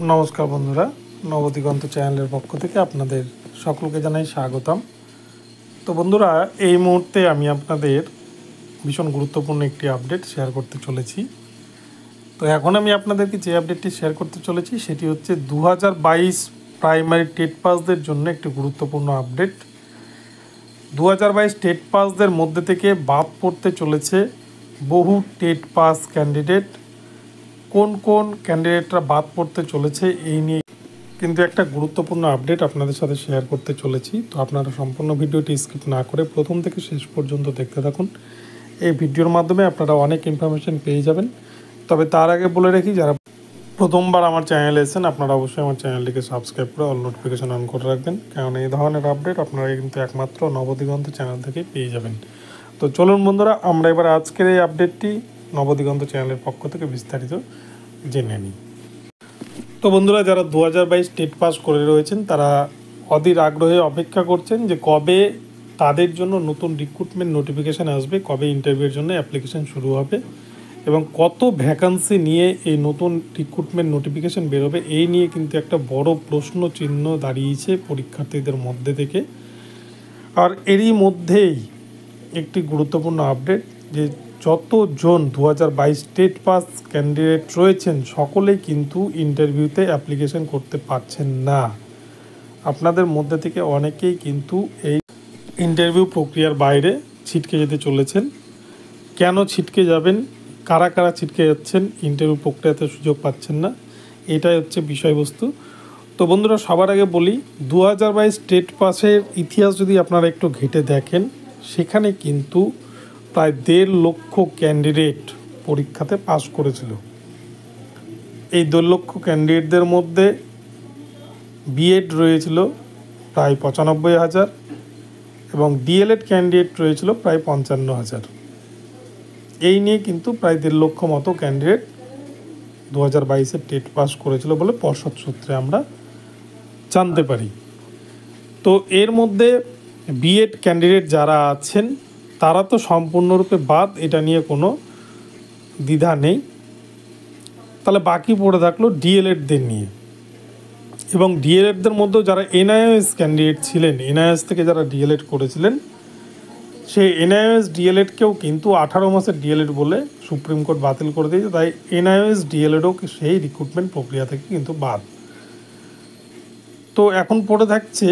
নমস্কার বন্ধুরা, নবদিগন্ত চ্যানেলের পক্ষ থেকে আপনাদের সকলকে জানাই স্বাগতম। তো বন্ধুরা, এই মুহূর্তে আমি আপনাদের ভীষণ গুরুত্বপূর্ণ একটি আপডেট শেয়ার করতে চলেছি। তো এখন আমি আপনাদেরকে যে আপডেটটি শেয়ার করতে চলেছি সেটি হচ্ছে 2022 প্রাইমারি টেট পাসদের জন্য একটি গুরুত্বপূর্ণ আপডেট। 2022 টেট পাসদের মধ্যে থেকে বাদ পড়তে চলেছে বহু টেট পাস ক্যান্ডিডেট। কোন কোন ক্যান্ডিডেটরা বাদ পড়তে চলেছে এই নিয়ে কিন্তু একটা গুরুত্বপূর্ণ আপডেট আপনাদের সাথে শেয়ার করতে চলেছি। তো আপনারা সম্পূর্ণ ভিডিওটি স্কিপ না করে প্রথম থেকে শেষ পর্যন্ত দেখতে থাকুন। এই ভিডিওর মাধ্যমে আপনারা অনেক ইনফরমেশন পেয়ে যাবেন। তবে তার আগে বলে রাখি, যারা প্রথমবার আমার চ্যানেলে এসেছেন আপনারা অবশ্যই আমার চ্যানেলটিকে সাবস্ক্রাইব করে অল নোটিফিকেশন অন করে রাখবেন, কারণ এই ধরনের আপডেট আপনারা কিন্তু একমাত্র নবদিগন্ত চ্যানেল থেকেই পেয়ে যাবেন। তো চলুন বন্ধুরা, আমরা এবার আজকের এই আপডেটটি নবদিগন্ত চ্যানেলের পক্ষ থেকে বিস্তারিত জেনে নিই। তো বন্ধুরা, যারা 2022 টেট পাস করে রয়েছেন তারা অধীর আগ্রহে অপেক্ষা করছেন যে কবে তাদের জন্য নতুন রিক্রুটমেন্ট নোটিফিকেশান আসবে, কবে ইন্টারভিউর জন্য অ্যাপ্লিকেশান শুরু হবে এবং কত ভ্যাকান্সি নিয়ে এই নতুন রিক্রুটমেন্ট নোটিফিকেশান বেরোবে, এই নিয়ে কিন্তু একটা বড় প্রশ্ন চিহ্ন দাঁড়িয়েছে পরীক্ষার্থীদের মধ্যে থেকে। আর এরই মধ্যেই একটি গুরুত্বপূর্ণ আপডেট যে যতজন 2022 টেট পাস ক্যান্ডিডেট রয়েছেন সকলেই কিন্তু ইন্টারভিউতে অ্যাপ্লিকেশন করতে পারছেন না। আপনাদের মধ্যে থেকে অনেকেই কিন্তু এই ইন্টারভিউ প্রক্রিয়ার বাইরে ছিটকে যেতে চলেছেন। কেন ছিটকে যাবেন, কারা কারা ছিটকে যাচ্ছেন, ইন্টারভিউ প্রক্রিয়াতে সুযোগ পাচ্ছেন না, এটাই হচ্ছে বিষয়বস্তু। তো বন্ধুরা, সবার আগে বলি 2022 টেট পাসের ইতিহাস যদি আপনারা একটু ঘেঁটে দেখেন, সেখানে কিন্তু প্রায় 1.5 লক্ষ ক্যান্ডিডেট পরীক্ষাতে পাস করেছিল। এই 1.5 লক্ষ ক্যান্ডিডেটদের মধ্যে বিএড রয়েছিল প্রায় 95,000 এবং ডিএলএড ক্যান্ডিডেট রয়েছিল প্রায় 55,000। এই নিয়ে কিন্তু প্রায় 1.5 লক্ষ মতো ক্যান্ডিডেট 2022 টেট পাস করেছিল বলে পর্ষদ সূত্রে আমরা জানতে পারি। তো এর মধ্যে বিএড ক্যান্ডিডেট যারা আছেন তারা তো সম্পূর্ণরূপে বাদ, এটা নিয়ে কোনো দ্বিধা নেই। তাহলে বাকি পড়ে থাকলো ডিএলএডদের নিয়ে, এবং ডিএলএডদের মধ্যেও যারা এনআইওএস ক্যান্ডিডেট ছিলেন, এনআইওএস থেকে যারা ডিএলএড করেছিলেন, সেই এনআইওএস ডিএলএডকেও কিন্তু 18 মাসের ডিএলএড বলে সুপ্রিম কোর্ট বাতিল করে দিয়েছে। তাই এনআইওএস ডিএলএডও সেই রিক্রুটমেন্ট প্রক্রিয়া থেকে কিন্তু বাদ। তো এখন পড়ে থাকছে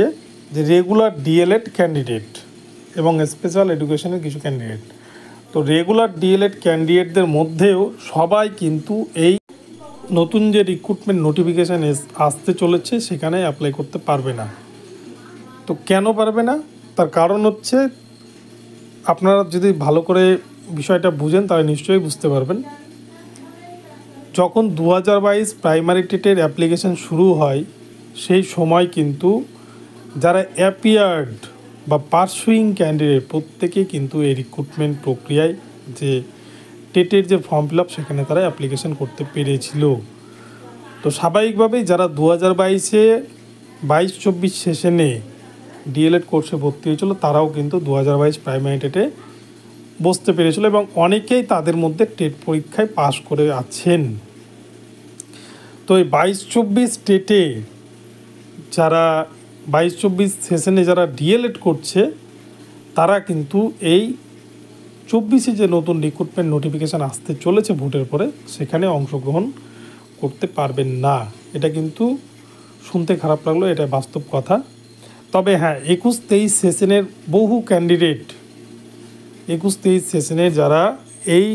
যে রেগুলার ডিএলএড ক্যান্ডিডেট এবং স্পেশাল এডুকেশনের কিছু ক্যান্ডিডেট। তো রেগুলার ডিএলএড ক্যান্ডিডেটদের মধ্যেও সবাই কিন্তু এই নতুন যে রিক্রুটমেন্ট নোটিফিকেশান আসতে চলেছে সেখানে অ্যাপ্লাই করতে পারবে না। তো কেন পারবে না, তার কারণ হচ্ছে, আপনারা যদি ভালো করে বিষয়টা বুঝেন তাহলে নিশ্চয়ই বুঝতে পারবেন। যখন 2022 প্রাইমারি টেটের অ্যাপ্লিকেশান শুরু হয় সেই সময় কিন্তু যারা অ্যাপিয়ার্ড বা পারসুইং ক্যান্ডিডেট প্রত্যেকেই কিন্তু এই রিক্রুটমেন্ট প্রক্রিয়ায় যে টেটের যে ফর্ম ফিল আপ সেখানে তারা অ্যাপ্লিকেশন করতে পেরেছিল। তো স্বাভাবিকভাবেই যারা 2022-এ 22-24 সেশনে ডিএলএড কোর্সে ভর্তি হয়েছিল তারাও কিন্তু 2022 প্রাইমারি টেটে বসতে পেরেছিল এবং অনেকেই তাদের মধ্যে টেট পরীক্ষায় পাশ করে আছেন। তো এই 22-24 টেটে যারা 22-24 সেশনে যারা ডিএলএড করছে তারা কিন্তু এই 24-এ যে নতুন রিক্রুটমেন্ট নোটিফিকেশান আসতে চলেছে ভোটের পরে সেখানে অংশগ্রহণ করতে পারবেন না। এটা কিন্তু শুনতে খারাপ লাগলো, এটা বাস্তব কথা। তবে হ্যাঁ, 21-23 সেশনের বহু ক্যান্ডিডেট 21-23 সেশনে যারা এই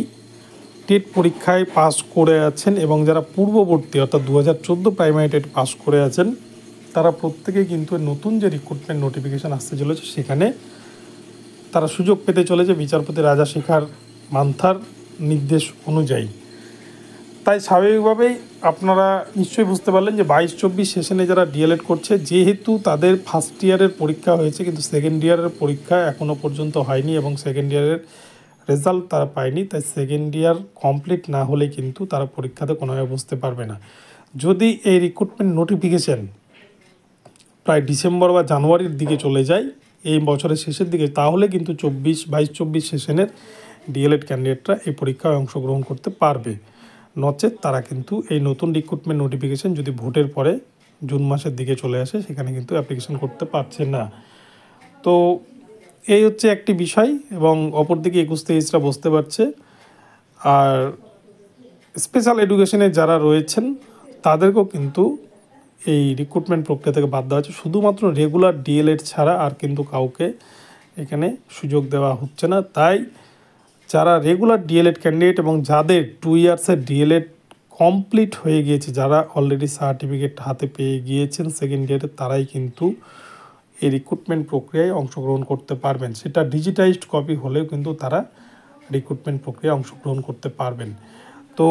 টেট পরীক্ষায় পাস করে আছেন এবং যারা পূর্ববর্তী অর্থাৎ 2014 প্রাইমারি টেট পাস করে আছেন তারা প্রত্যেকেই কিন্তু নতুন যে রিক্রুটমেন্ট নোটিফিকেশান আসতে চলেছে সেখানে তারা সুযোগ পেতে চলেছে বিচারপতি রাজাশেখর মান্থার নির্দেশ অনুযায়ী। তাই স্বাভাবিকভাবেই আপনারা নিশ্চয়ই বুঝতে পারলেন যে 22-24 সেশনে যারা ডিএলএড করছে, যেহেতু তাদের ফার্স্ট ইয়ারের পরীক্ষা হয়েছে কিন্তু সেকেন্ড ইয়ারের পরীক্ষা এখনও পর্যন্ত হয়নি এবং সেকেন্ড ইয়ারের রেজাল্ট তারা পায়নি, তাই সেকেন্ড ইয়ার কমপ্লিট না হলে কিন্তু তারা পরীক্ষাতে কোনোভাবে বসতে পারবে না। যদি এই রিক্রুটমেন্ট নোটিফিকেশান প্রায় ডিসেম্বর বা জানুয়ারির দিকে চলে যায় এই বছরের শেষের দিকে, তাহলে কিন্তু 22-24 সেশনের ডিএলএড ক্যান্ডিডেটরা এই পরীক্ষায় অংশগ্রহণ করতে পারবে। নচেত তারা কিন্তু এই নতুন রিক্রুটমেন্ট নোটিফিকেশন যদি ভোটের পরে জুন মাসের দিকে চলে আসে সেখানে কিন্তু অ্যাপ্লিকেশন করতে পারছে না। তো এই হচ্ছে একটি বিষয়, এবং অপরদিকে 21-23রা বসতে পারছে। আর স্পেশাল এডুকেশনে যারা রয়েছেন তাদেরকেও কিন্তু এই রিক্রুটমেন্ট প্রক্রিয়া থেকে বাদ দেওয়া হচ্ছে। শুধুমাত্র রেগুলার ডিএলএড ছাড়া আর কিন্তু কাউকে এখানে সুযোগ দেওয়া হচ্ছে না। তাই যারা রেগুলার ডিএলএড ক্যান্ডিডেট এবং যাদের 2 ইয়ার্সের ডিএলএড কমপ্লিট হয়ে গিয়েছে, যারা অলরেডি সার্টিফিকেট হাতে পেয়ে গিয়েছেন সেকেন্ড ইয়ারে, তারাই কিন্তু এই রিক্রুটমেন্ট প্রক্রিয়ায় অংশগ্রহণ করতে পারবেন। সেটা ডিজিটাইজড কপি হলেও কিন্তু তারা রিক্রুটমেন্ট প্রক্রিয়ায় অংশগ্রহণ করতে পারবেন। তো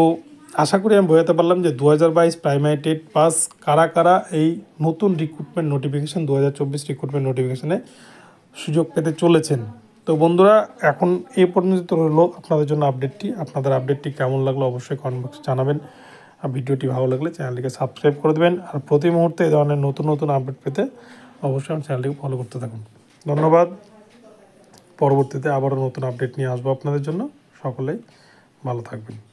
আশা করি আমি বোঝাতে পারলাম যে 2022 প্রাইমারি টেট পাস কারা কারা এই নতুন রিক্রুটমেন্ট নোটিফিকেশান 2024 রিক্রুটমেন্ট নোটিফিকেশানে সুযোগ পেতে চলেছেন। তো বন্ধুরা, এখন এই পর্যন্ত রইলো আপনাদের জন্য আপডেটটি। আপনাদের আপডেটটি কেমন লাগলো অবশ্যই কমেন্ট বক্সে জানাবেন। আর ভিডিওটি ভালো লাগলে চ্যানেলটিকে সাবস্ক্রাইব করে দেবেন। আর প্রতি মুহূর্তে এই ধরনের নতুন নতুন আপডেট পেতে অবশ্যই আমার চ্যানেলটিকে ফলো করতে থাকুন। ধন্যবাদ। পরবর্তীতে আবারও নতুন আপডেট নিয়ে আসবো আপনাদের জন্য। সকলেই ভালো থাকবেন।